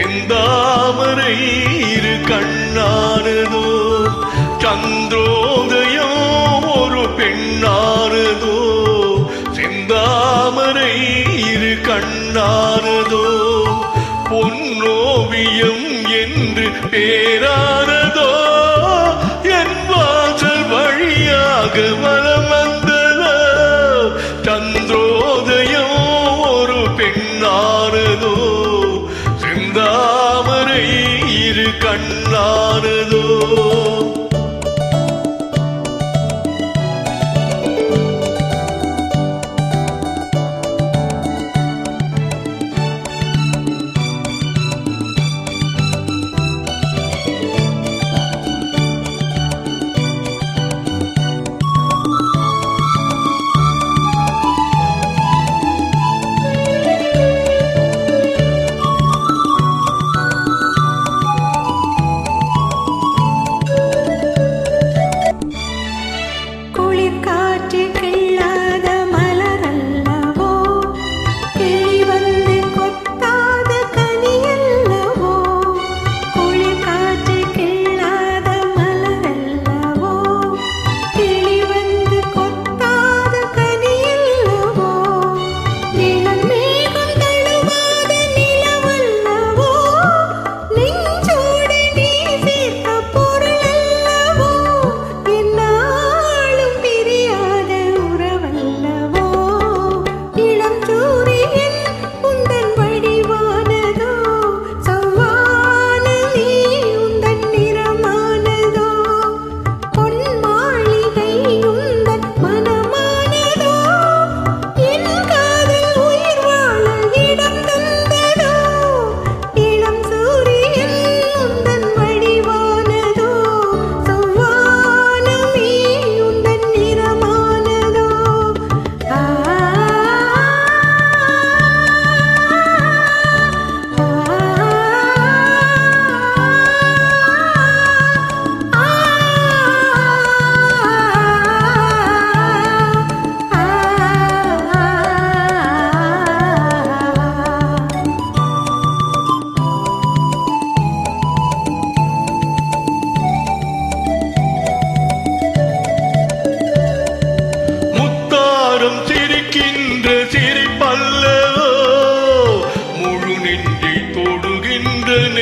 செந்தாமரை இரு கண்ணானதோ சந்திரோதயம் ஒரு பெண்ணானதோ செந்தாமரை இரு கண்ணானதோ பொன்னோவியம் என்று பேரானதோ என் வாசல் வழியாக வலம் வந்ததோ சந்திரோதயம் ஒரு பெண்ணானதோ செந்தாமரை இரு கண்ணானதோ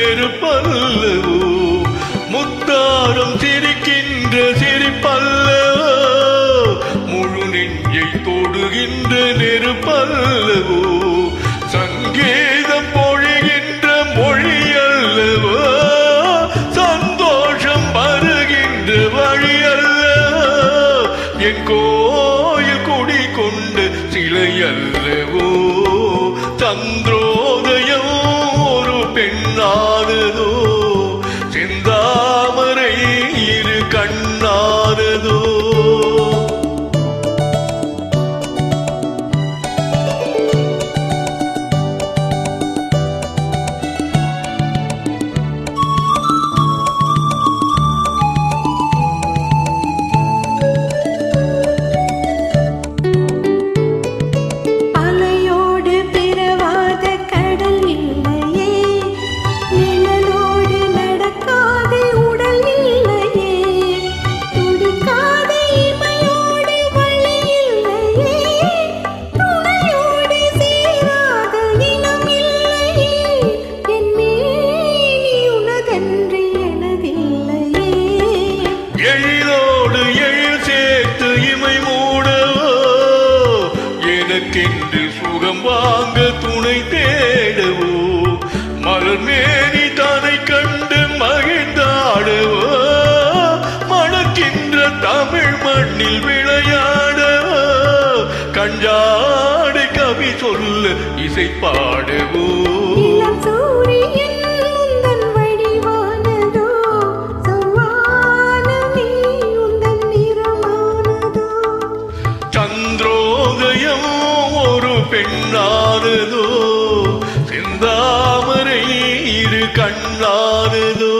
நெருப்பல்லவோ முத்தாரம் சிரிக்கின்ற சிரிப்பல்லவோ முழு நெஞ்சை தொடுகின்ற நெருப்பல்லவோ சங்கீதம் பொழிகின்ற மொழி அல்லவோ சந்தோஷம் வருகின்ற வழி அல்லவோ என் கோயில் குடி கொண்டு சிலை அல்லவோ சந்திரோதயம் ஒரு பெண்ணானதோ செந்தாமரை இரு கண்ணானதோ எழிலோடு எழில் சேர்த்து இமை மூடவோ எனக்கென்று சுகம் வாங்க துணை தேடவோ மலர் மேனி தனை கண்டு மகிழ்ந்தாடவோ மணக்கின்ற தமிழ் மண்ணில் விளையாடவோ கஞ்சாடை கவி சொல்ல இசை பாடவோ சந்திரோதயம் ஒரு பெண்ணானதோ செந்தாமரை இரு கண்ணானதோ